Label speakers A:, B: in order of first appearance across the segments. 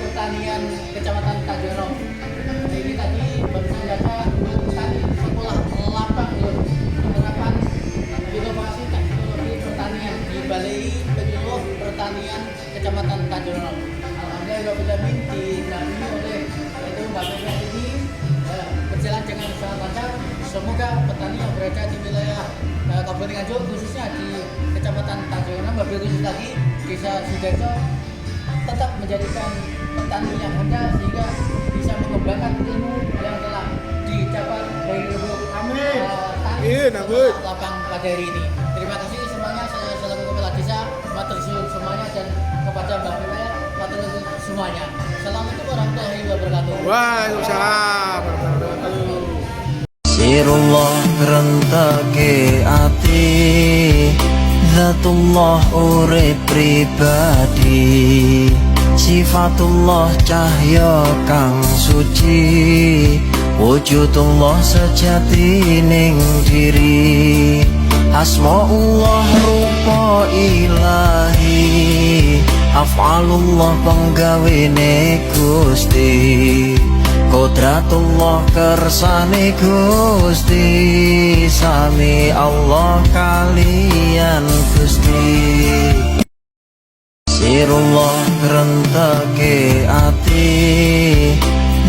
A: Pertanian Kecamatan Tajorong. Ini tadi barusan data tadi sekolah lapang penerapan inovasi teknologi pertanian di Balai Penyuluh Pertanian Kecamatan Tajorong. Alhamdulillah didampingi oleh itu Mbak Mega ini berjalan dengan sangat lancar. Semoga petani yang berada di wilayah Kabupaten Nganjuk khususnya di Kecamatan Tajorong, lebih khusus lagi Desa Sidoarjo, tetap menjadikan petani yang handal sehingga bisa mengembangkan ilmu yang telah dicapai dari lubuk lapang pada hari ini. Terima kasih semuanya. Saya selaku Kepala Desa matur suwun semuanya dan kepada Mbak Mega matur suwun semuanya. Assalamualaikum warahmatullahi wabarakatuh.
B: Waalaikumsalam warahmatullahi.
C: Sirullah rentake ati, Zatullah urip pribadi, Sifatullah cahya kang suci, Wujudullah sejati ning diri, Asmaullah rupa ilahi, Af'alullah penggawene Gusti, Qudratullah kersane Gusti, sami Allah kalian Gusti. Sirullah rentake ati,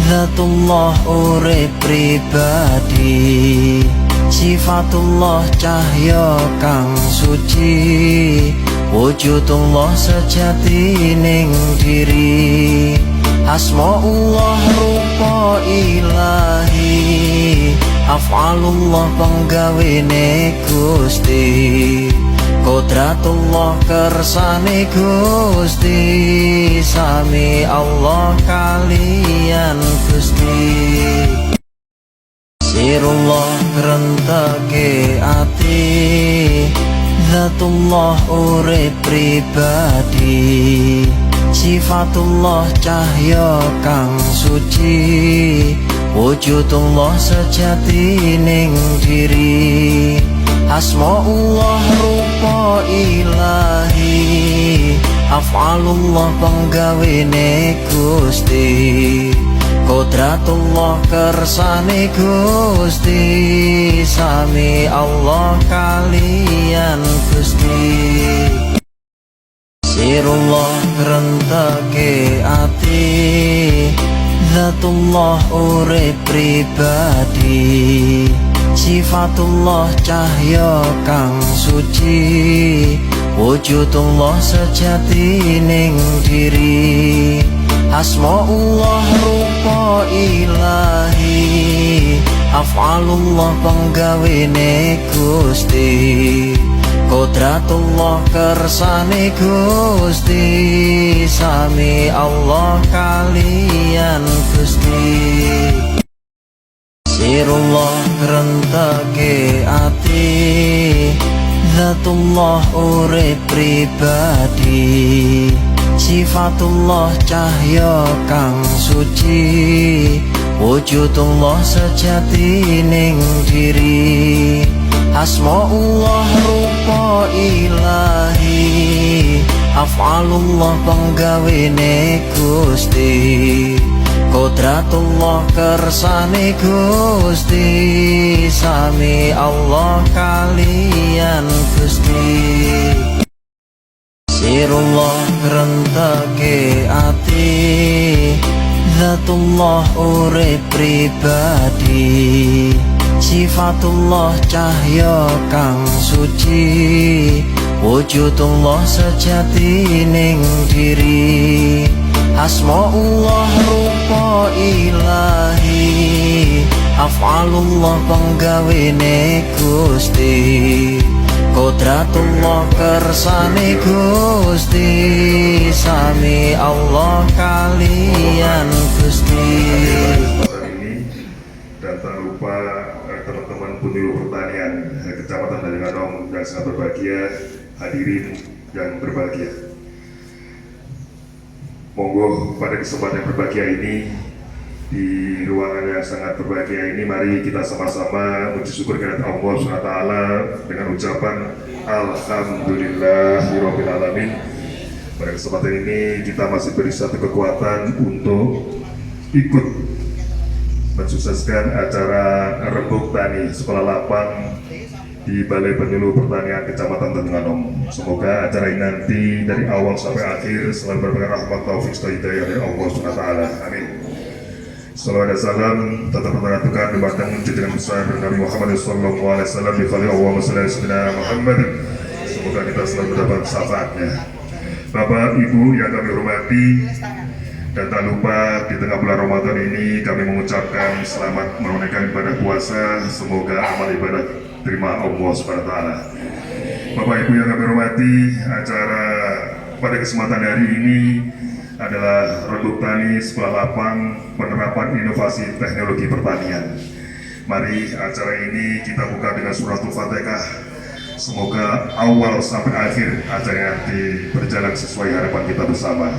C: Zatullah urip pribadi, Sifatullah cahya kang suci, Wujudullah sejati ning diri, Asmaullah rupa ilahi, Af'alullah penggawene Gusti, Qudratullah kersane Gusti, sami Allah kalian Gusti. Sirullah rentake ati, Zatullah urip pribadi, Sifatullah cahya kang suci, Wujudullah sejati ning diri, Asmaullah rupa ilahi, Af'alullah penggawene Gusti, Qudratullah kersane Gusti, sami Allah kalian Gusti. Sirullah rentake ati, Zatullah urip pribadi, Sifatullah cahya kang suci, Wujudullah sejati ning diri, Asmaullah rupa ilahi, Af'alullah penggawene Gusti, Qudratullah kersane Gusti, sami Allah kalian Gusti. Sirullah rentake ati, Zatullah urip pribadi, Sifatullah cahya kang suci, Wujudullah sejati ning diri, Asmaullah rupa ilahi, Af'alullah penggawene Gusti, Qudratullah kersane Gusti, sami Allah kalian Gusti. Sirullah rentake ati, Zatullah urip pribadi, Sifatullah cahya kang suci, Wujudullah sejati ning diri, Asmaullah rupa ilahi, Af'alullah penggawene Gusti, Qudratullah kersane Gusti, sami Allah kalian Gusti.
D: Dan tak lupa teman-teman penyuluh pertanian Kecamatan Tajorong yang sangat berbahagia, hadirin yang berbahagia. Monggo pada kesempatan yang berbahagia ini, di ruangan yang sangat berbahagia ini, mari kita sama-sama puji syukur kepada Allah SWT dengan ucapan Alhamdulillahirobbilalamin. Pada kesempatan ini kita masih beri satu kekuatan untuk ikut mensukseskan acara Rembuk Tani Sekolah Lapang di Balai Penyuluh Pertanian Kecamatan Tanjunganom. Semoga acara ini nanti dari awal sampai akhir selalu berbagai rahmat taufik dan hidayah dari Allah SWT. Amin. Salawat dan salam tetap menatukan dibatang junjungan besar Nabi Muhammad SAW di kali Allah Muhammad. Semoga kita selalu mendapat syafaatnya. Bapak, Ibu yang kami hormati, dan tak lupa di tengah bulan Ramadan ini kami mengucapkan selamat menunaikan ibadah puasa. Semoga amal ibadah terima Allah SWT. Bapak Ibu yang kami hormati, acara pada kesempatan hari ini adalah Rembuk Tani Sekolah Lapang Penerapan Inovasi Teknologi Pertanian. Mari acara ini kita buka dengan suratul Fatihah. Semoga awal sampai akhir acara nanti berjalan sesuai harapan kita bersama.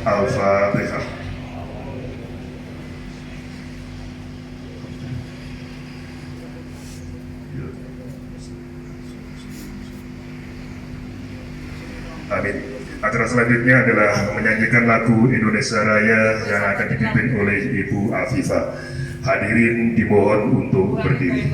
D: Al-Fatihah. Amin. Acara selanjutnya adalah menyanyikan lagu Indonesia Raya yang akan dipimpin oleh Ibu Afifah. Hadirin dimohon untuk berdiri.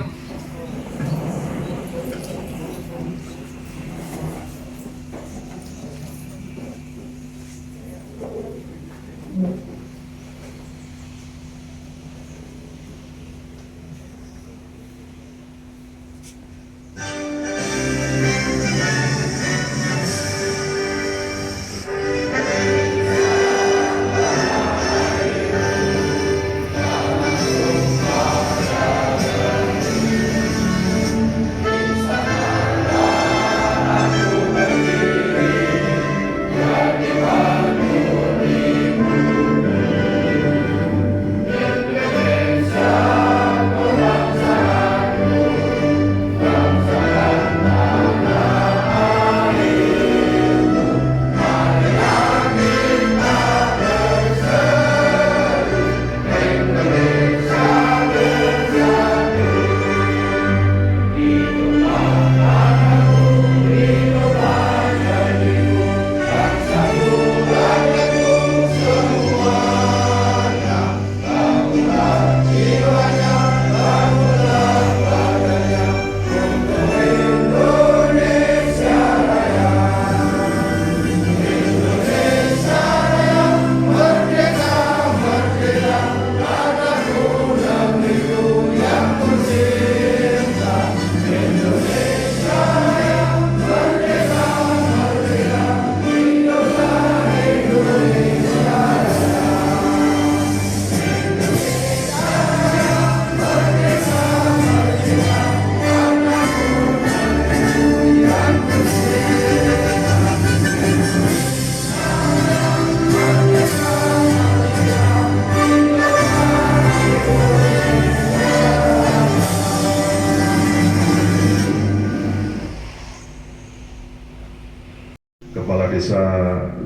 D: Kepala Desa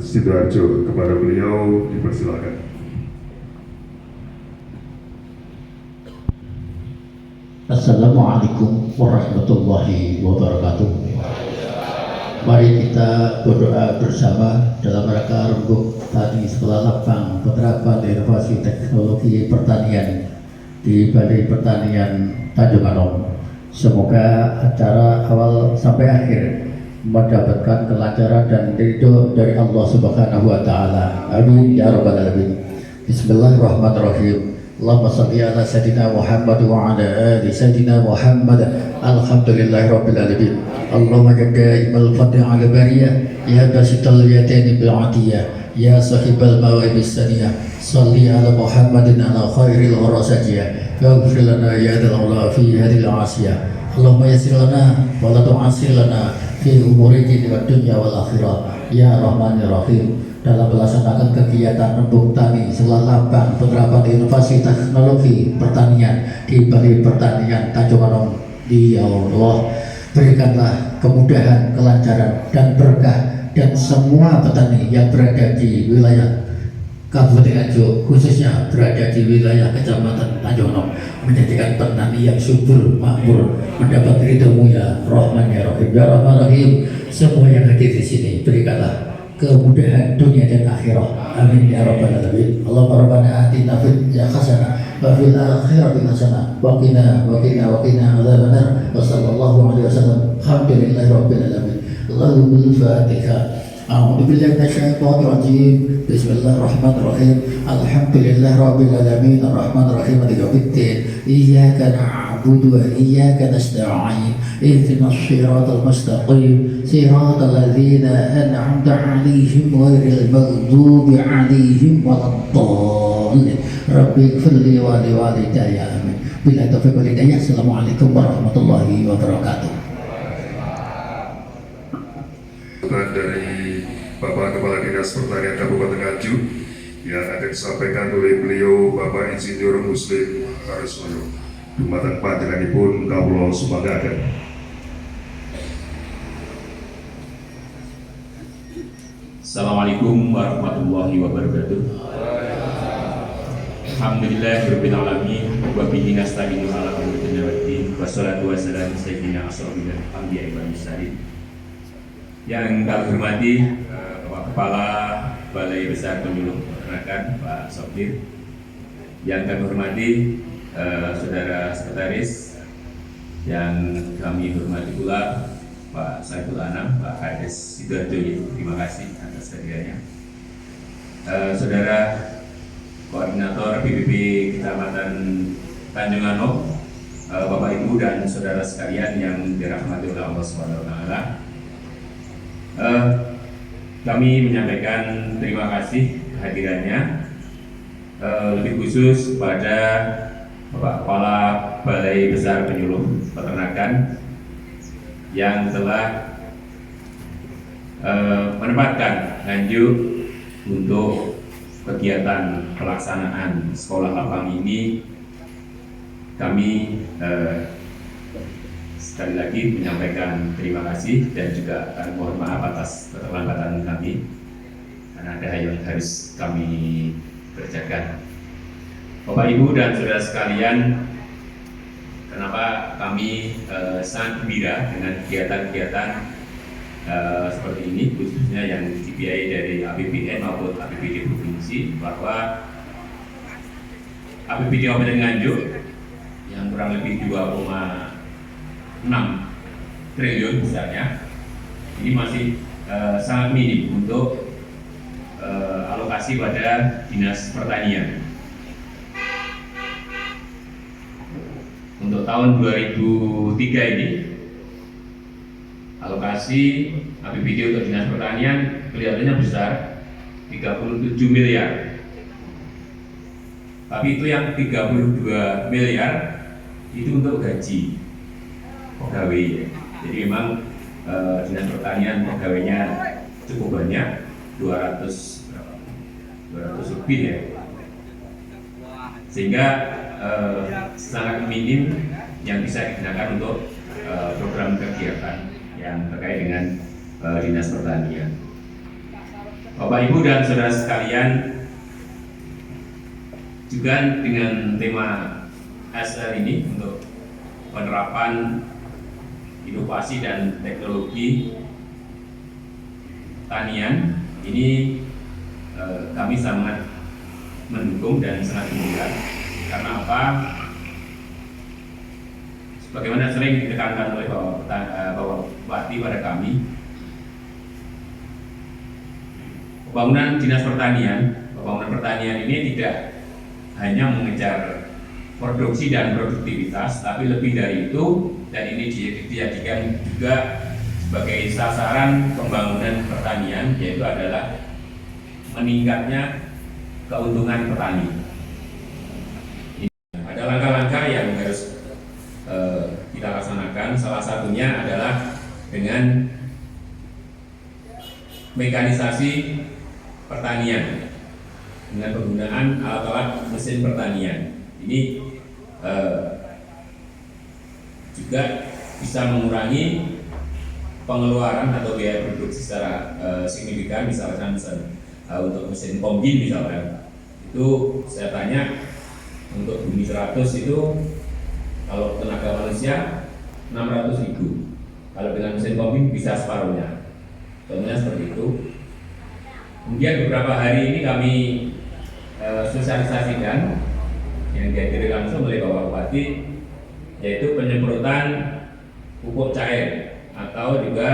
D: Sidoarjo, kepada beliau dipersilakan.
E: Assalamualaikum warahmatullahi wabarakatuh. Mari kita berdoa bersama dalam rangka Rembuk Tani Sekolah Lapang Penerapan Inovasi Teknologi Pertanian di Balai Pertanian Tanjunganom. Semoga acara awal sampai akhir mendapatkan kelancaran dan ridho dari Allah Subhanahu wa taala. Amin ya rabbal alamin. Bismillahirrahmanirrahim. Allahumma shalli ala sayyidina Muhammad wa ala ali sayyidina Muhammad. Alhamdulillahi rabbil alamin. Allahumma jadda'imal fadli ala bariyah ya basital yatani bil atiyah ya sahibal mawahibis saniyah. Shalli ala Muhammadin ala khairil ghurasajiyah. Yaghfir lana ya dal ula fi hadhil asiyah. Allahumma yassir lana wa la tu'assir lana fi umuri dini wa dunya wal akhirah ya rahmanir rahim. Dalam melaksanakan kegiatan Rembuk Tani Sekolah Lapang Penerapan Inovasi Teknologi Pertanian di Balai Pertanian Tanjunganom, ya Allah berikanlah kemudahan, kelancaran dan berkah dan semua petani yang berada di wilayah Kabupaten Nganjuk, khususnya berada di wilayah Kecamatan Tanjunganom, menjadikan petani yang subur, makmur, mendapat ridho-Mu ya Rahman ya Rahim. Ya Rahman Rahim, semua yang hadir di sini berikanlah kemudahan dunia dan akhirat. Amin ya rabbal alamin. Allahumma rabbana atina fid dunya hasanah wa fil akhirati hasanah wa qina adzabannar. Wa sallallahu alaihi wasallam. Alhamdulillahi rabbil alamin. Allahumma al-Fatihah. أعوذ بالله من الشيطان الرجيم بسم الله الرحمن الرحيم الحمد لله رب العالمين الرحمن الرحيم مالك يوم الدين إياك نعبد وإياك نستعين اهدنا الصراط المستقيم صراط الذين أنعمت عليهم غير المغضوب عليهم ولا الضالين رب اغفر لي ولوالدي آمين بالله التوفيق والهداية. السلام عليكم ورحمة الله وبركاته.
D: Dari Bapak Kepala Dinas Pertanian Kabupaten Nganjuk yang akan disampaikan oleh beliau Bapak Insinyur Muslim Harismoyo. Dumateng panjenenganipun kawula sumanggaken.
F: Assalamualaikum warahmatullahi wabarakatuh. Alhamdulillahirabbil alamin wa bihi nasta'inu ala umuri dunya waddin. Wassalatu wassalamu sayyidina asyrofil anbiya'i wal mursalin. Yang kami hormati Bapak Kepala Balai Besar Penyuluh Peternakan Pak Sopir, yang kami hormati Saudara Sekretaris, yang kami hormati pula Pak Saiful Anam, Pak Kades Sidoarjo, terima kasih atas kehadirannya. Saudara Koordinator BPP Kecamatan Tanjung Anok, Bapak Ibu dan saudara sekalian yang dirahmati oleh Allah Subhanahu wa taala. Kami menyampaikan terima kasih kehadirannya, lebih khusus kepada Bapak Kepala Balai Besar Penyuluh Peternakan yang telah menempatkan Nganjuk untuk kegiatan pelaksanaan sekolah lapang ini. Kami sekali lagi menyampaikan terima kasih dan juga mohon maaf atas keterlambatan kami karena ada yang harus kami kerjakan. Bapak Ibu dan saudara sekalian, kenapa kami sangat gembira dengan kegiatan-kegiatan seperti ini, khususnya yang dibiayai dari APBN maupun APBD provinsi, bahwa APBD Kabupaten Nganjuk yang kurang lebih 2,6 triliun besarnya ini masih sangat minim untuk alokasi pada Dinas Pertanian. Untuk tahun 2003 ini alokasi APBD untuk Dinas Pertanian kelihatannya besar, 37 miliar. Tapi itu yang 32 miliar itu untuk gaji pegawai. Jadi memang Dinas Pertanian pegawainya cukup banyak, 200 lebih ya. Sehingga sangat minim yang bisa digunakan untuk program kegiatan yang terkait dengan Dinas Pertanian. Bapak Ibu dan saudara sekalian, juga dengan tema SR ini untuk penerapan inovasi dan teknologi tanian ini kami sangat mendukung dan sangat gembira. Karena apa? Sebagaimana sering ditekankan oleh Bapak Bupati pada kami, pembangunan Dinas Pertanian ini tidak hanya mengejar produksi dan produktivitas, tapi lebih dari itu, dan ini dijadikan juga sebagai sasaran pembangunan pertanian, yaitu adalah meningkatnya keuntungan petani. Ada langkah-langkah yang harus kita laksanakan. Salah satunya adalah dengan mekanisasi pertanian dengan penggunaan alat-alat mesin pertanian. Ini juga bisa mengurangi pengeluaran atau biaya produksi secara signifikan. Misalkan untuk mesin kombin misalkan, itu saya tanya untuk bumi 100 itu kalau tenaga manusia 600.000, kalau dengan mesin kombin bisa separuhnya. Contohnya seperti itu. Kemudian beberapa hari ini kami sosialisasikan yang dihadiri langsung oleh Bapak Bupati, yaitu penyemprotan pupuk cair atau juga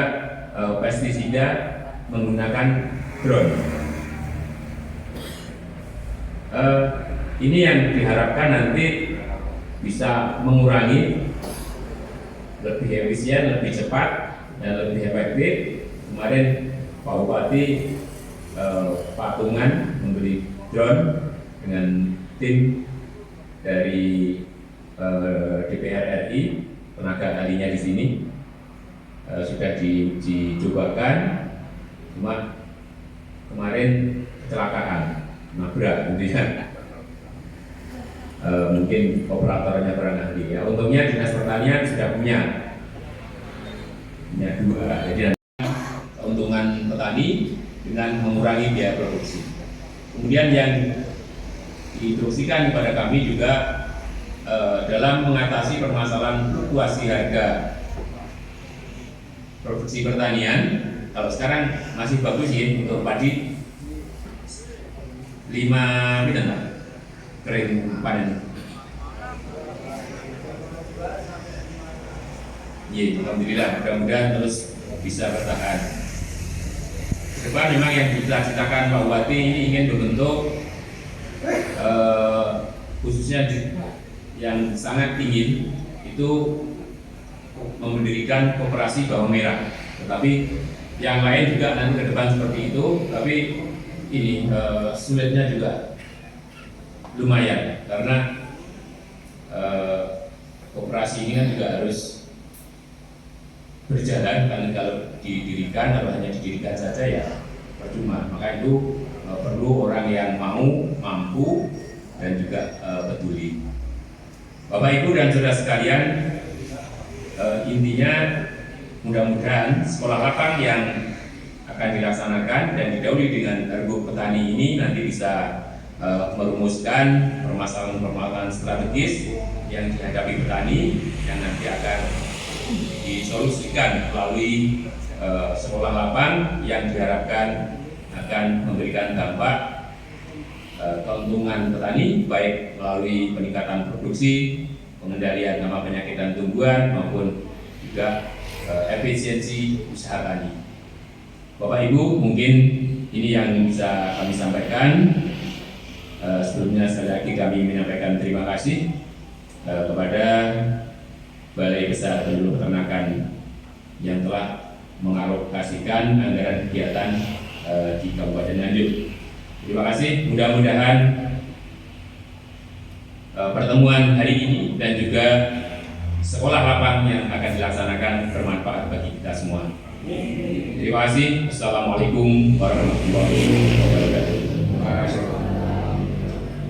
F: pestisida menggunakan drone. Ini yang diharapkan nanti bisa mengurangi, lebih efisien, lebih cepat, dan lebih efektif. Kemarin Pak Bupati patungan membeli drone dengan tim dari DPR RI, tenaga ahlinya di sini sudah dicobakan, cuma kemarin kecelakaan, nabrak gitu ya. Mungkin operatornya kurang ahli ya. Untungnya Dinas Pertanian sudah punya dua, jadi keuntungan petani dengan mengurangi biaya produksi. Kemudian yang diinstruksikan kepada kami juga dalam mengatasi permasalahan fluktuasi harga produksi pertanian. Kalau sekarang masih bagus ya untuk padi 5 bintang lah kering panen. Ya, alhamdulillah, mudah-mudahan terus bisa bertahan. Kedepan memang yang dicita-citakan Pak Bupati ini ingin berbentuk khususnya yang sangat ingin itu mendirikan koperasi bawang merah. Tetapi yang lain juga nanti ke depan seperti itu, tapi ini sulitnya juga lumayan karena koperasi ini kan juga harus berjalan, kan kalau didirikan atau hanya didirikan saja ya percuma. Maka itu perlu orang yang mau, mampu, dan juga peduli. Bapak Ibu dan saudara sekalian, intinya mudah-mudahan sekolah lapang yang akan dilaksanakan dan didahului dengan Rembuk Petani ini nanti bisa merumuskan permasalahan-permasalahan strategis yang dihadapi petani yang nanti akan disolusikan melalui sekolah lapang yang diharapkan akan memberikan dampak keuntungan petani baik melalui peningkatan produksi, pengendalian hama penyakit dan tumbuhan maupun juga efisiensi usaha tani. Bapak Ibu, mungkin ini yang bisa kami sampaikan. Sebelumnya sekali lagi kami menyampaikan terima kasih kepada Balai Besar Penyuluh Peternakan yang telah mengalokasikan anggaran kegiatan di Kabupaten Nganjuk. Terima kasih. Mudah-mudahan pertemuan hari ini dan juga sekolah lapang yang akan dilaksanakan bermanfaat bagi kita semua. Terima kasih. Assalamualaikum warahmatullahi wabarakatuh.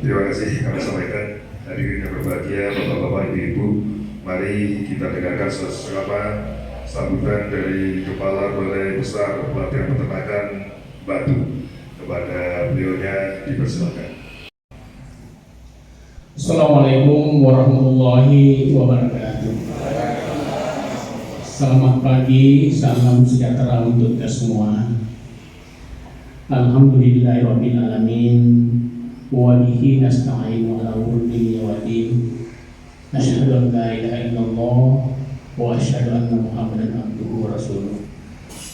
D: Terima kasih kami sampaikan hadirin yang berbahagia, Bapak-bapak, Ibu-ibu. Mari kita dengarkan sambutan dari Kepala Balai Besar Pelatihan Peternakan Batu. Kepada beliaunya dipersilakan.
G: Assalamualaikum warahmatullahi wabarakatuh. Selamat pagi, salam sejahtera untuk kita semua. Alhamdulillahirabbil alamin. Wa bihi nasta'inu ala umuri waddin. Asyhadu an la ilaha illallah wa asyhadu anna Muhammadan abduhu wa rasuluh.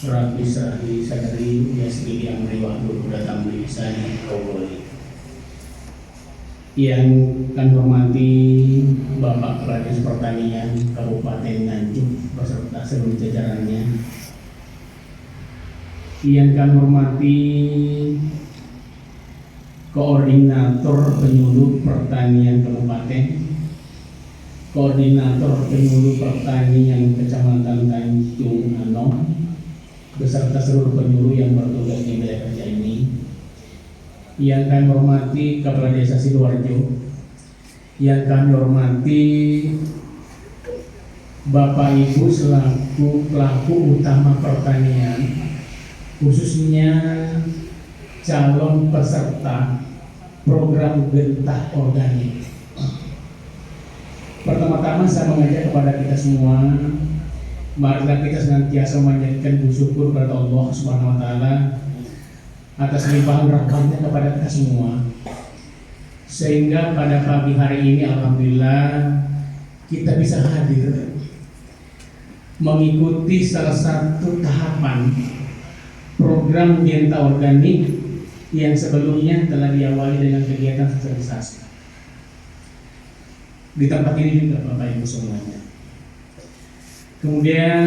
G: Rabbi shrah li sadri wa yassir li amri wahlul 'uqdatam min lisani yafqahu qawli. Yang kami hormati Bapak Kepala Dinas Pertanian Kabupaten Nganjuk beserta seluruh jajarannya. Yang kami hormati Koordinator Penyuluh Pertanian Kabupaten, Koordinator Penyuluh Pertanian Kecamatan Tanjung Anom, beserta seluruh penyuluh yang bertugas di wilayah kerja ini. Yang kami hormati Kepala Desa Sidoarjo, yang kami hormati Bapak Ibu selaku pelaku utama pertanian, khususnya calon peserta program Gentah Organik. Pertama-tama saya mengajak kepada kita semua, marilah kita senantiasa memanjatkan syukur kepada Allah Subhanahu wa taala atas limpahan rahmatnya kepada kita semua, sehingga pada pagi hari ini alhamdulillah kita bisa hadir mengikuti salah satu tahapan program Genta Organik yang sebelumnya telah diawali dengan kegiatan sosialisasi di tempat ini juga Bapak Ibu semuanya. Kemudian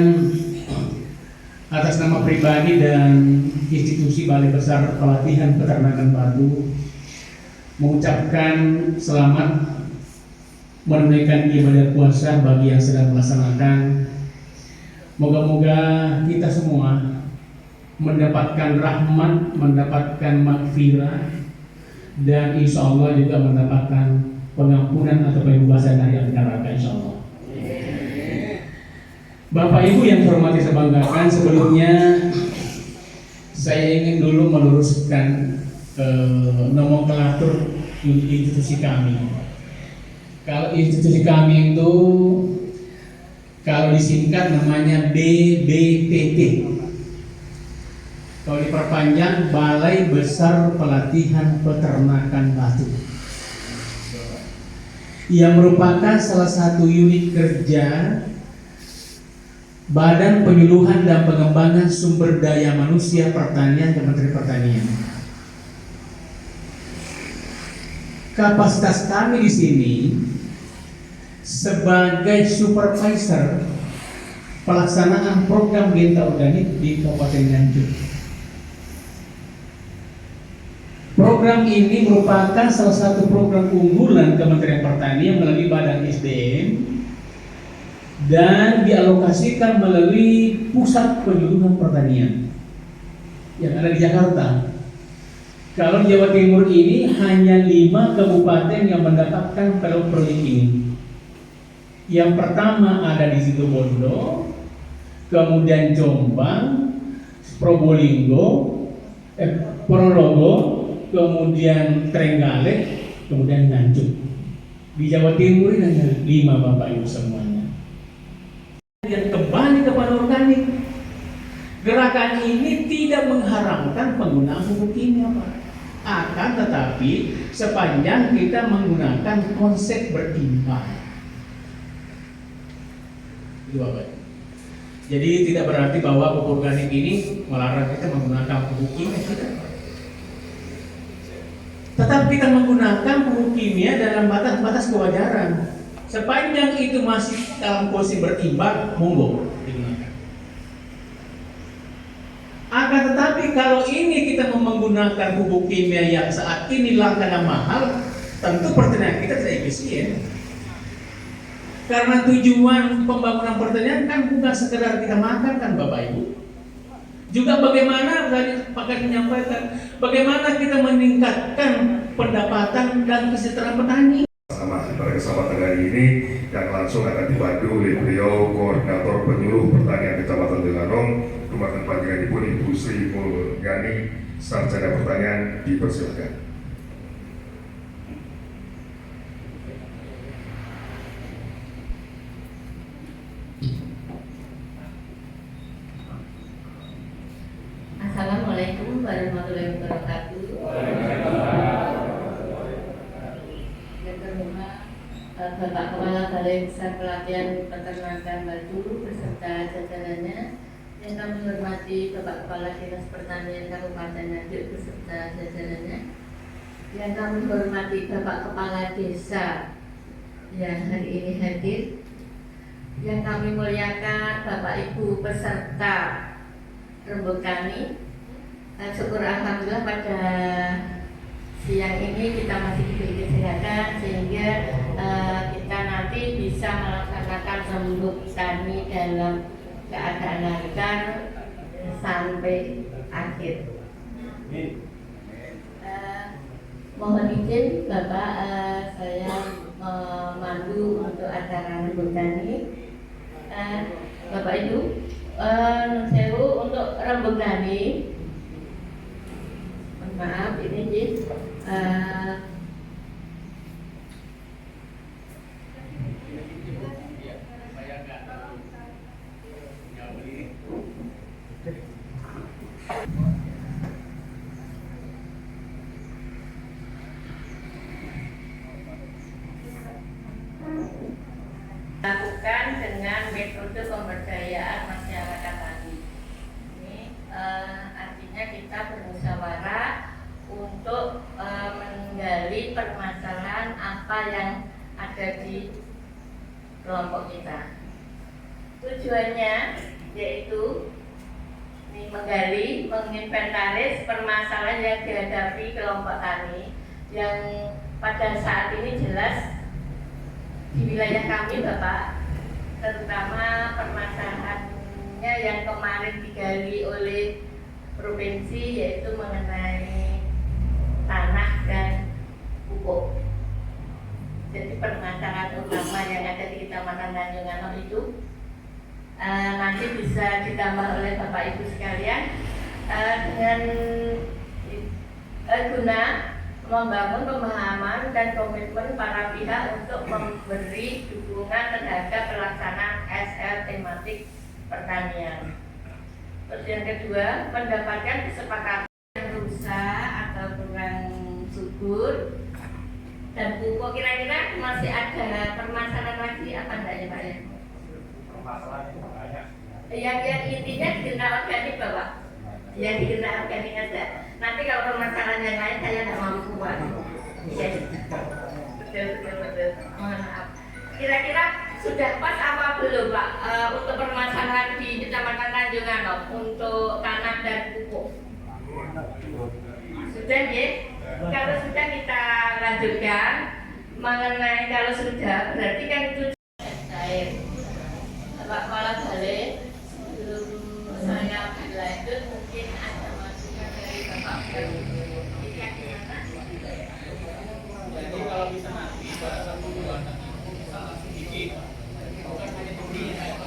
G: atas nama pribadi dan institusi Balai Besar Pelatihan Peternakan Batu mengucapkan selamat menunaikan ibadah puasa bagi yang sedang melaksanakan. Moga-moga kita semua mendapatkan rahmat, mendapatkan maghfirah, dan insya Allah juga mendapatkan pengampunan atau pembebasan dari api neraka insya Allah. Bapak Ibu yang hormati saya banggakan, sebelumnya saya ingin dulu meluruskan nomenklatur institusi kami. Kalau institusi kami itu kalau disingkat namanya BBPT. Kalau diperpanjang Balai Besar Pelatihan Peternakan Batu, yang merupakan salah satu unit kerja Badan Penyuluhan dan Pengembangan Sumber Daya Manusia Pertanian Kementerian Pertanian. Kapasitas kami di sini sebagai supervisor pelaksanaan program Genta Organik di Kabupaten Nganjuk. Program ini merupakan salah satu program unggulan Kementerian Pertanian melalui Badan SDM dan dialokasikan melalui Pusat Penyuluhan Pertanian yang ada di Jakarta. Kalau di Jawa Timur ini hanya 5 kabupaten yang mendapatkan proyek ini. Yang pertama ada di Situbondo, kemudian Jombang, Probolinggo, Ponorogo, kemudian Trenggalek, kemudian Nganjuk. Di Jawa Timur ini hanya 5 Bapak Ibu semuanya. Yang kembali kepada organik. Gerakan ini tidak mengharamkan penggunaan pupuk kimia, Pak. Akan tetapi sepanjang kita menggunakan konsep berimbang. Jadi tidak berarti bahwa pupuk organik ini melarang kita menggunakan pupuk kimia, tidak. Tetap kita menggunakan pupuk kimia dalam batas-batas kewajaran. Sepanjang itu masih dalam posisi berimbang, monggo digunakan. Akan tetapi kalau ini kita menggunakan pupuk kimia yang saat ini langka dan mahal, tentu pertanian kita tidak efisien. Karena tujuan pembangunan pertanian kan bukan sekedar kita makan kan Bapak Ibu. Juga bagaimana tadi Pak Kadin menyampaikan, bagaimana kita meningkatkan pendapatan dan kesejahteraan petani.
D: Pada kesempatan hari ini yang langsung akan dibantu oleh beliau Koordinator Penyuluh Pertanian Kecamatan Denganong, Kecamatan Panggilan pun Ibu Sri Mulyani, Sarjana Pertanian, dipersilakan.
H: Assalamualaikum warahmatullahi wabarakatuh. Bapak Kepala Balai Besar Pelatihan Peternakan Batu beserta jajarannya, yang kami hormati Bapak Kepala Dinas Pertanian Kabupaten Nganjuk beserta jajarannya, yang kami hormati Bapak Kepala Desa yang hari ini hadir, yang kami muliakan Bapak Ibu peserta rembuk kami. Syukur alhamdulillah pada siang ini kita masih diberi kesehatan sehingga kita nanti bisa melaksanakan rembuk kami dalam keadaan lancar sampai akhir. Mohon izin Bapak, saya memandu untuk acara rembuk kami. Bapak Ibu, Sewu untuk rembuk kami. Maaf, ini Jin. kita bermusyawarah untuk menggali permasalahan apa yang ada di kelompok kita. Tujuannya yaitu menggali, menginventaris permasalahan yang dihadapi kelompok tani yang pada saat ini jelas di wilayah kami, Bapak, terutama permasalahannya yang kemarin digali oleh provinsi yaitu mengenai tanah dan pupuk. Jadi permasalahan utama yang ada di Kecamatan Tanjung Anom itu nanti bisa ditambah oleh Bapak Ibu sekalian dengan guna membangun pemahaman dan komitmen para pihak untuk memberi dukungan terhadap pelaksanaan SL tematik pertanian. Terus yang kedua, mendapatkan kesepakatan yang rusak atau kurang subur dan pupuk. Kira-kira masih ada permasalahan lagi apa enggak ya Pak ya? Yang intinya dikenal organik Bapak, yang dikenal organik aja. Nanti kalau permasalahan yang lain saya nggak mampu buat. Iya, betul. Mohon maaf. Kira-kira sudah pas apa belum Pak untuk permasalahan di Kecamatan Tanjung Anom untuk tanah dan pupuk? Sudah ya? Kalau sudah kita lanjutkan. Mengenai kalau sudah berarti kan itu cair. Pak Kepala Balai, sebelum saya lanjut mungkin ada masukan dari Bapak Guru. Ini yang gimana?
A: Jadi kalau bisa nanti pada satu bulan bisa langsung bikin, bukan hanya begini saya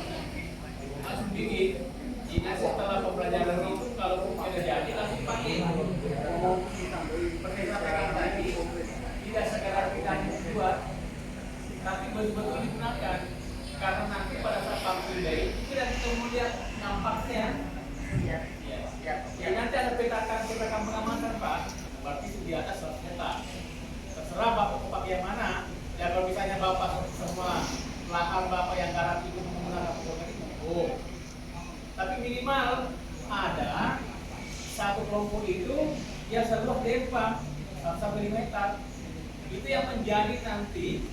A: langsung bikin. Ini setelah pembelajaran itu kalau sudah jadi langsung pakai. Seperti saya tadi, tidak sekedar kita buat, tapi betul-betul digunakan. Karena nanti pada saat pakai kita ketemu lihat nampaknya. Ya nanti ada petakan pengamatan Pak. Berarti itu di atas 100 meter. Terserah Bapak pakai yang mana. Ya kalau misalnya Bapak semua lahan Bapak yang garap itu menggunakan pupuk itu. Tapi minimal ada satu kelompok itu yang seluruh dempa 1,5 meter. Itu yang menjadi nanti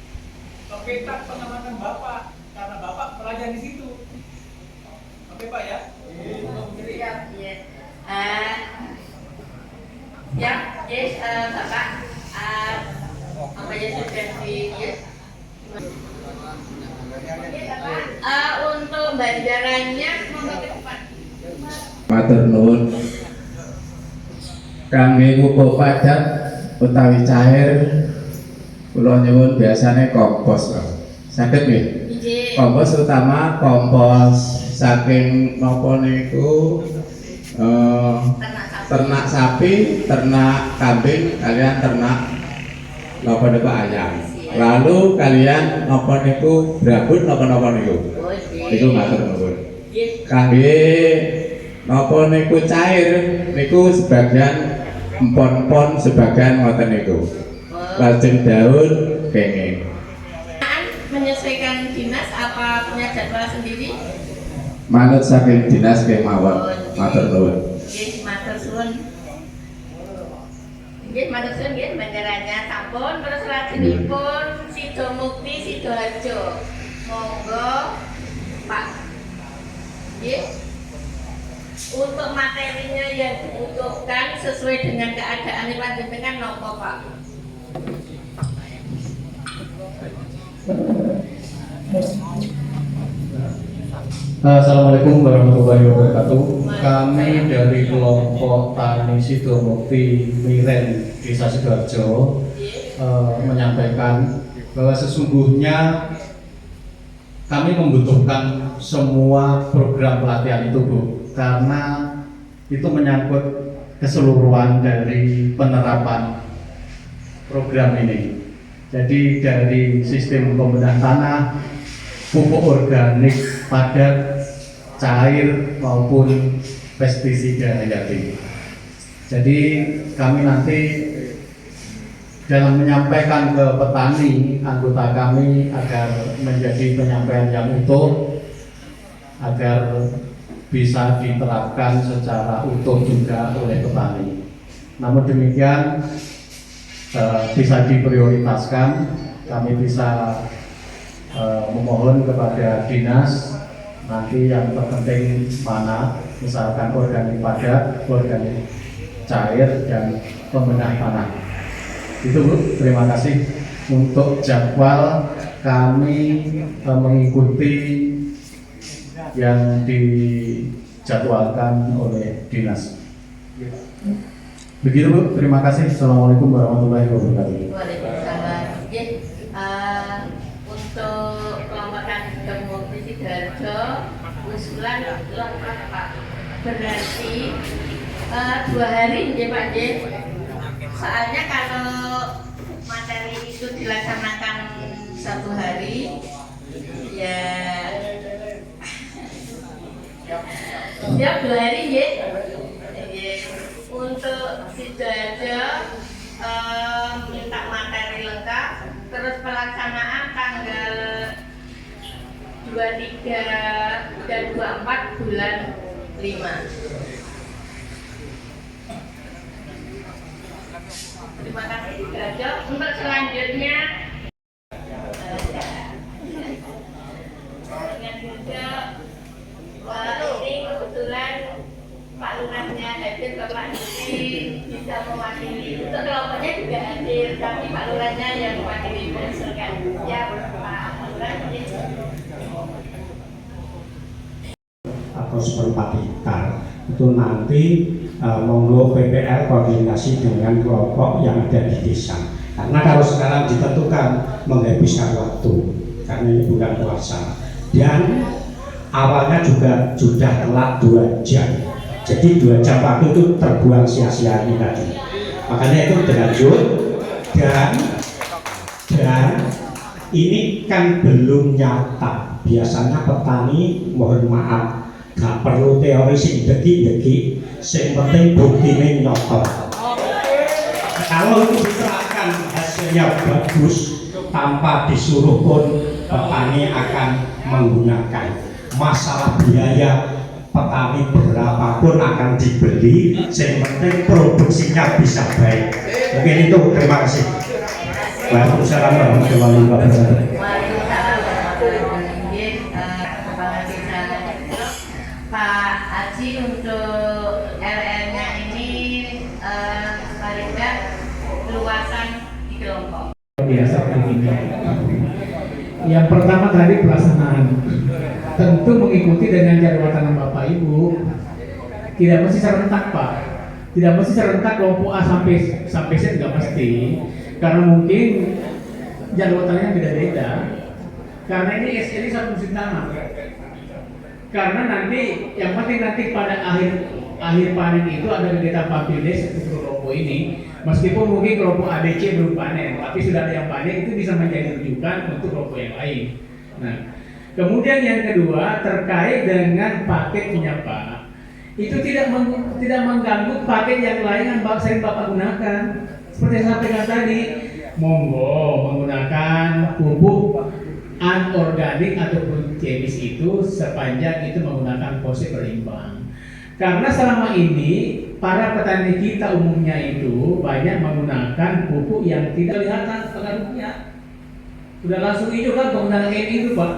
A: peta pengamatan Bapak. Karena Bapak pelajar di situ. Oke Pak ya?
H: Siap, ya. Siap, yes, Bapak. Apa ya sudah di yes. Untuk banjarannya monggo ke depan.
I: Matur nuwun. Kangge pupuk padat utawi cair kula nyuwun biasane kompos. Saged nggih? Kompos utama kompos saking napa niku ternak sapi, ternak kambing, kalian ternak napa niku ayam. Lalu kalian napa niku brabut napa niku? Niku matur nuwun. Kangge napa niku cair niku sebagian empon-empon sebagian ngoten niku. Lajeng daun kenging.
H: Menyesuaikan dinas apa punya jadwal sendiri?
I: Manut saking dinas kemawon. Matur nuwun.
H: Nggih, matur suwun. Nggih, matur suwun nggih banjarannya sampun terus lajengipun Sidomukti Sidoarjo. Monggo Pak. Nggih. Untuk materinya yang dibutuhkan sesuai dengan keadaan panjenengan napa Pak?
J: Assalamualaikum warahmatullahi wabarakatuh. Kami dari kelompok Tani Sidomukti Miren Desa Sidoarjo menyampaikan bahwa sesungguhnya kami membutuhkan semua program pelatihan itu Bu, karena itu menyangkut keseluruhan dari penerapan program ini. Jadi dari sistem pembenahan tanah, pupuk organik padat, cair maupun pestisida hayati. Jadi kami nanti dalam menyampaikan ke petani anggota kami agar menjadi penyampaian yang utuh, agar bisa diterapkan secara utuh juga oleh petani. Namun demikian bisa diprioritaskan. Kami bisa memohon kepada dinas nanti yang terpenting mana, misalkan organik padat, organik cair, dan pembenah tanah. Itu Bu, terima kasih. Untuk jadwal kami mengikuti yang dijadwalkan oleh dinas. Begitu Bu, terima kasih. Assalamualaikum warahmatullahi wabarakatuh.
H: Waalaikumsalam. Untuk kelompok tani Multi Sidoarjo usulan lengkap Pak. Berarti 2 hari ya Pak J. Soalnya kalau materi itu dilaksanakan 1 hari ya 2 hari ya. Untuk Sidoarjo minta materi lengkap, terus pelaksanaan tanggal 23 dan 24 bulan 5. Terima kasih Sidoarjo. Untuk selanjutnya ini kebetulan Pak Lurahnya hadir, Bapak Lutfi bisa mewakili. Untuk kelompoknya juga hadir, tapi Pak Lurahnya yang mewakili mengusulkan. Ya, Pak Lurah.
K: Atau seperempat hektar itu nanti monggo PPL koordinasi dengan kelompok yang ada di desa. Karena kalau sekarang ditentukan menghabiskan waktu karena ini bulan puasa dan awalnya juga sudah telat 2 jam. Jadi 2 jam waktu itu terbuang sia-sia ini tadi. Makanya itu berlanjut dan ini kan belum nyata. Biasanya petani mohon maaf gak perlu teori sing deki-deki, sing penting buktinya nyata. Kalau itu diterapkan hasilnya bagus tanpa disuruh pun petani akan menggunakan. Masalah biaya petani berapapun akan dibeli, yang penting produksinya bisa baik. Mungkin itu, terima kasih. Waalaikumsalam warahmatullahi wabarakatuh.
H: Pak Haji, untuk LL-nya ini paling tidak luasan di kelompok.
G: Biasa begini. Yang pertama tadi pelaksanaan. Tentu mengikuti dengan jadwal tanam Bapak Ibu. Tidak mesti serentak Pak. Tidak mesti serentak kelompok A sampai Z, nggak mesti. Karena mungkin jadwal tanamnya beda-beda. Karena ini SLI satu musim tanam. Karena nanti yang penting nanti pada akhir panen itu ada kegiatan papiles untuk kelompok ini. Meskipun mungkin kelompok ABC belum panen, tapi sudah ada yang panen, itu bisa menjadi rujukan untuk kelompok yang lain. Nah, kemudian yang kedua terkait dengan paketnya Pak, itu tidak mengganggu paket yang lain yang sering Bapak gunakan. Seperti yang saya sampaikan tadi, monggo menggunakan pupuk anorganik ataupun kemis itu sepanjang itu menggunakan fosfat berimbang. Karena selama ini para petani kita umumnya itu banyak menggunakan pupuk yang tidak kelihatan pengaruhnya. Sudah langsung hijau kan penggunaan N itu Pak.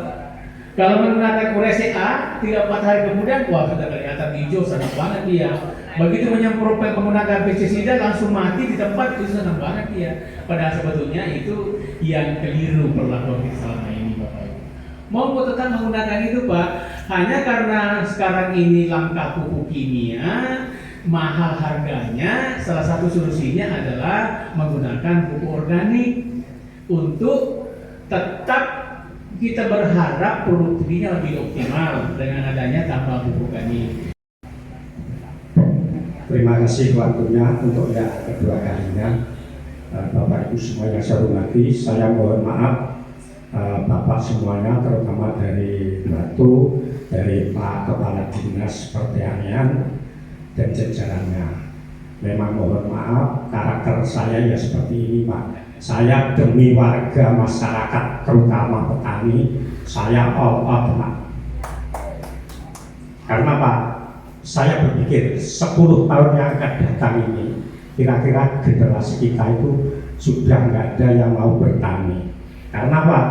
G: Kalau menggunakan Urese A, 3-4 hari kemudian wah sudah kelihatan hijau, senang banget dia. Begitu menyemprotkan menggunakan pestisida langsung mati di tempat, itu senang banget dia. Padahal sebetulnya itu yang keliru perlakuan kita selama ini Bapak Ibu. Mau tetap menggunakan itu Pak, hanya karena sekarang ini langka pupuk kimia, mahal harganya, salah satu solusinya adalah menggunakan pupuk organik untuk tetap kita berharap produktivitasnya lebih optimal dengan adanya tambah pupuk organik.
K: Terima kasih waktunya untuk yang kedua kalinya. Bapak Ibu semua yang saya hormati, saya mohon maaf Bapak semuanya, terutama dari Batu, dari Pak Kepala Dinas Pertanian dan jajarannya. Memang mohon maaf, karakter saya ya seperti ini Pak. Saya demi warga masyarakat, terutama petani, saya all out Pak. Karena Pak, saya berpikir 10 tahun yang akan datang ini kira-kira generasi kita itu sudah nggak ada yang mau bertani. Karena Pak,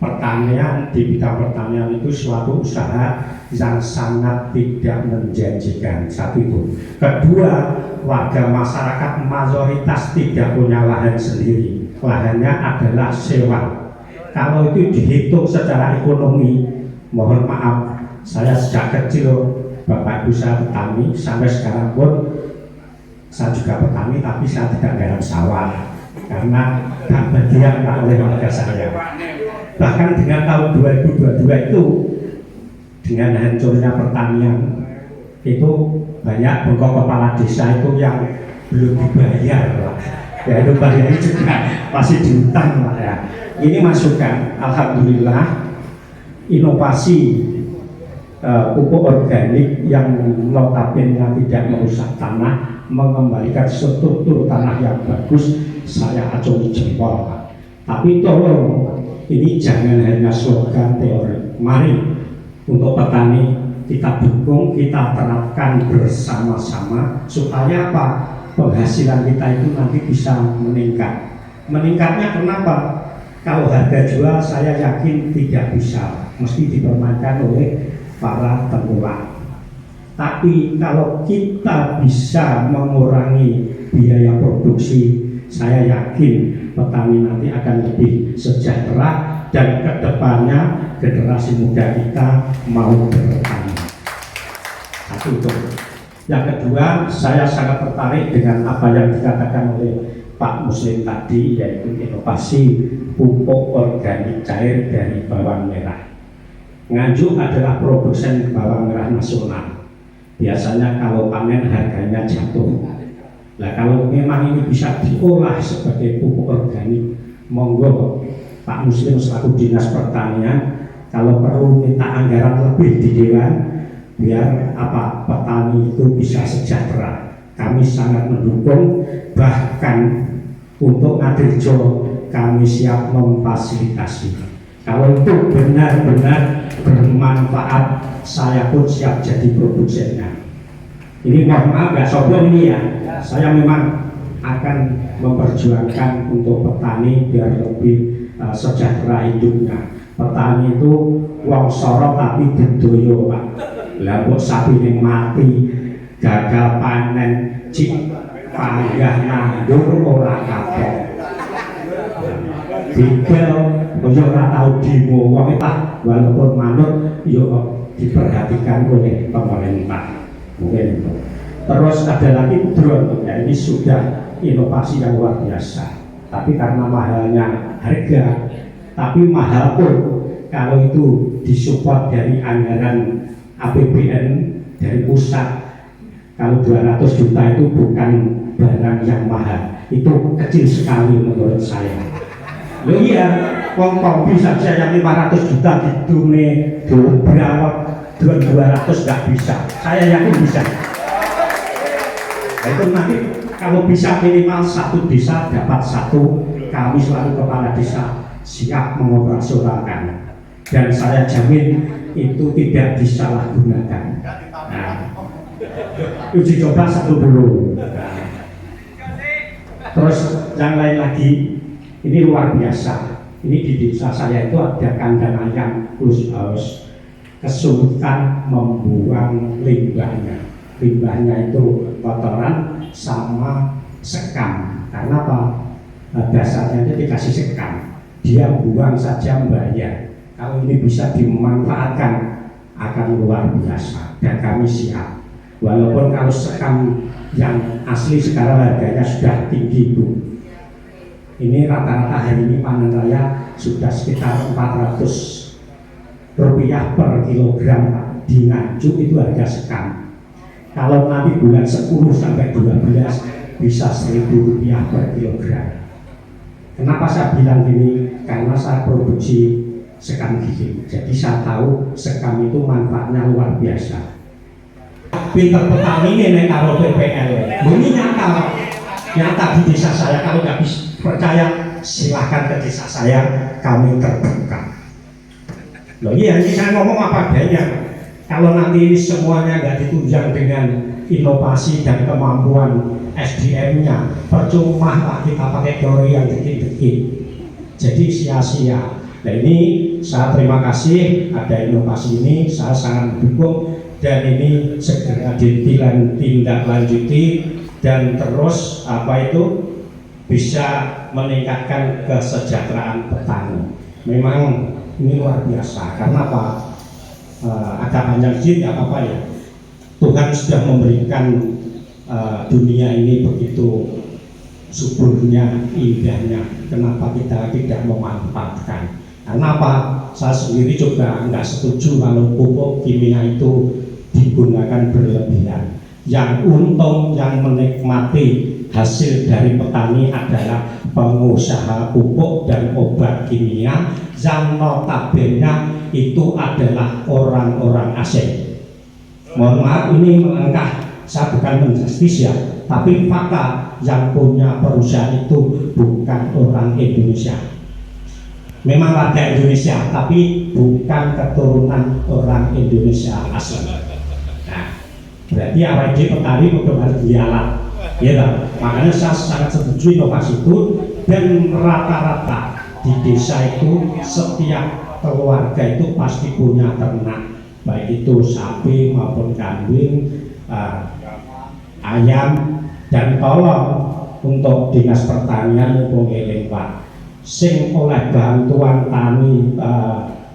K: pertanian di bidang pertanian itu suatu usaha yang sangat tidak menjanjikan. Satu itu. Kedua, warga masyarakat mayoritas tidak punya lahan sendiri. Lahannya adalah sewa. Kalau itu dihitung secara ekonomi, mohon maaf, saya sejak kecil Bapak Ibu saya petani, sampai sekarang pun saya juga petani, tapi saya tidak garap sawah karena tak bagian oleh warga saya. Bahkan dengan tahun 2022 itu, dengan hancurnya pertanian itu banyak bengkok kepala desa itu yang belum dibayar, ya itu bayar juga masih diutang lah ya. Ini masukan, alhamdulillah inovasi pupuk organik yang notabene tidak merusak tanah, mengembalikan struktur tanah yang bagus, saya acungi jempol. Tapi tolong, ini jangan hanya slogan teori. Mari untuk petani kita dukung, kita terapkan bersama-sama supaya apa? Penghasilan kita itu nanti bisa meningkat. Meningkatnya kenapa? Kalau harga jual saya yakin tidak bisa, mesti dipermainkan oleh para tengkulak. Tapi kalau kita bisa mengurangi biaya produksi, saya yakin petani nanti akan lebih sejahtera dan kedepannya generasi muda kita mau bertani. Satu itu. Yang kedua, saya sangat tertarik dengan apa yang dikatakan oleh Pak Muslim tadi, yaitu inovasi pupuk organik cair dari bawang merah. Nganjuk adalah produsen bawang merah nasional. Biasanya kalau panen harganya jatuh. Nah kalau memang ini bisa diolah sebagai pupuk organik, monggo Pak Muslim selaku Dinas Pertanian, kalau perlu minta anggaran lebih di Dewan, biar apa petani itu bisa sejahtera. Kami sangat mendukung, bahkan untuk Ngadirjo kami siap memfasilitasi. Kalau itu benar-benar bermanfaat, saya pun siap jadi produsennya. Ini mohon maaf nggak sombong ini ya, saya memang akan memperjuangkan untuk petani biar lebih sejahtera hidupnya. Petani itu wong sorot tapi bedoyo Pak. Lah sapi yang mati, gagal panen, cik panggah nandur ora kapok. Dibel, yo ora tau demo, wong tak walaupun manut yo diperhatikan oleh pemerintah. Mungkin itu. Terus ada lagi drone, ya ini sudah inovasi yang luar biasa. Tapi karena mahalnya harga, tapi mahal pun kalau itu disupport dari anggaran APBN dari pusat, kalau 200 juta itu bukan barang yang mahal, itu kecil sekali menurut saya. Loh iya, wong bisa saja yang 500 juta di dunia berapa 200 nggak bisa, saya yakin bisa. Nah, itu nanti kalau bisa minimal satu desa dapat satu, kami selalu kepala desa siap mengoperasionalkan dan saya jamin itu tidak disalahgunakan. Nah, uji coba satu dulu. Nah, terus yang lain lagi, ini luar biasa. Ini di desa saya itu ada kandang ayam khusus. Kesulitan membuang limbahnya. Limbahnya itu kotoran sama sekam. Karena apa? Dasarnya itu dikasih sekam. Dia buang saja membayar. Kalau ini bisa dimanfaatkan akan luar biasa. Dan kami siap. Walaupun kalau sekam yang asli sekarang harganya sudah tinggi Bu. Ini rata-rata hari ini panen raya sudah sekitar 400 rupiah per kilogram Pak. Di Nganjuk itu harga sekam. Kalau nanti bulan 10 sampai 12 bisa 1.000 rupiah per kilogram. Kenapa saya bilang gini? Karena saya produksi sekam gigi. Jadi saya tahu sekam itu manfaatnya luar biasa. Pinter petani ini kalau PPL. Ini nyata di desa saya. Kalau nggak bisa percaya silahkan ke desa saya, kami terbuka. Loh iya, ini saya ngomong apa adanya. Kalau nanti ini semuanya nggak ditunjang dengan inovasi dan kemampuan SDM-nya, percuma lah kita pakai teori yang dikit-dikit, jadi sia-sia. Nah ini saya terima kasih ada inovasi ini, saya sangat mendukung dan ini segera ditindaklanjuti dan terus bisa meningkatkan kesejahteraan petani. Memang ini luar biasa karena apa? Agak panjang sih nggak apa-apa ya. Tuhan sudah memberikan dunia ini begitu suburnya, indahnya. Kenapa kita tidak memanfaatkan? Karena apa? Saya sendiri juga nggak setuju kalau pupuk kimia itu digunakan berlebihan. Yang untung, yang menikmati hasil dari petani adalah pengusaha pupuk dan obat kimia yang notabene itu adalah orang-orang asing. Mohon maaf ini melangkah, saya bukan menjustis ya, tapi fakta yang punya perusahaan itu bukan orang Indonesia. Memang warga Indonesia, tapi bukan keturunan orang Indonesia asli. Nah, berarti awalnya petani udah harus dialat. Ya, makanya saya sangat setuju inovasi itu dan rata-rata di desa itu setiap keluarga itu pasti punya ternak, baik itu sapi maupun kambing, ayam, dan tolong untuk dinas pertanian mumpung eling Pak, sing oleh bantuan tani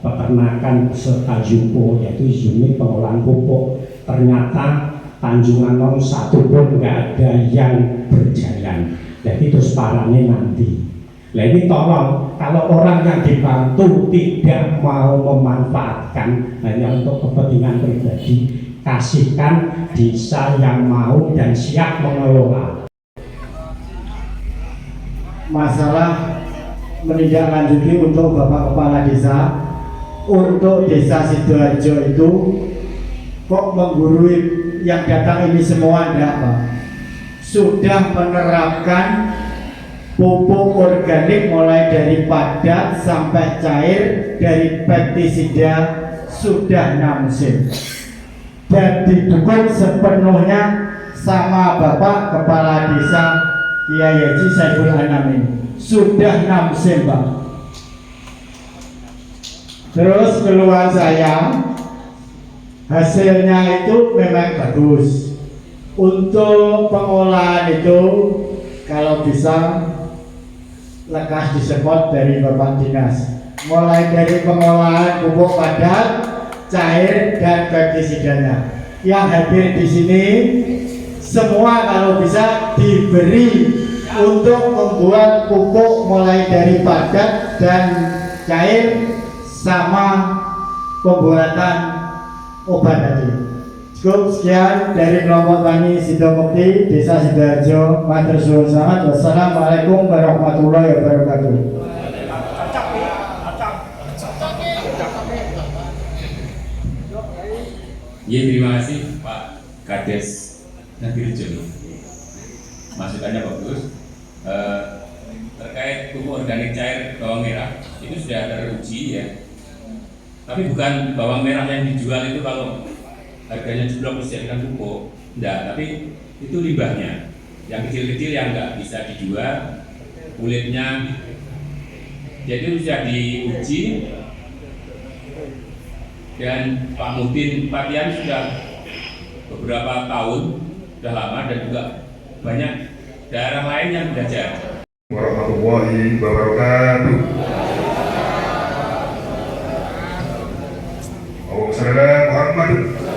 K: peternakan serta Yupo yaitu unit pengolahan pupuk, ternyata Tanjungan non satu pun nggak ada yang berjalan. Jadi terus parahnya nanti. Nah ini tolong kalau orang yang dibantu tidak mau memanfaatkan hanya untuk kepentingan pribadi, kasihkan desa yang mau dan siap mengelola.
L: Masalah menindaklanjuti untuk Bapak Kepala Desa untuk Desa Sidoarjo itu kok menggurui yang datang ini semua enggak Pak? Sudah menerapkan pupuk organik mulai dari padat sampai cair, dari pestisida sudah 6 musim dan didukung sepenuhnya sama Bapak Kepala Desa Kiai Haji Saiful Anam ini sudah 6 musim Pak. Terus keluhan saya hasilnya itu memang bagus. Untuk pengolahan itu kalau bisa lekas disemprot dari Bapak Dinas, mulai dari pengolahan pupuk padat, cair, dan pestisidanya. Yang hadir di sini semua kalau bisa diberi untuk membuat pupuk mulai dari padat dan cair sama pembuatan obat tadi. Cukup sekian dari kelompok tani Sidomukti Desa Sidoarjo. Matur suwun sangat. Wassalamualaikum warahmatullahi wabarakatuh.
F: Ya, terima kasih Pak Kades Nadirjo. Masukannya bagus. Terkait pupuk organik cair bawang merah itu sudah teruji ya. Tapi bukan bawang merah yang dijual itu kalau harganya jeblok terus dijadikan pupuk, enggak, tapi itu limbahnya. Yang kecil-kecil yang enggak bisa dijual, kulitnya. Jadi sudah diuji dan Pak Muhtin Patian sudah beberapa tahun, sudah lama dan juga banyak daerah lain yang belajar.
D: Warahmatullahi wabarakatuh. Allahumma shalli ala Muhammad.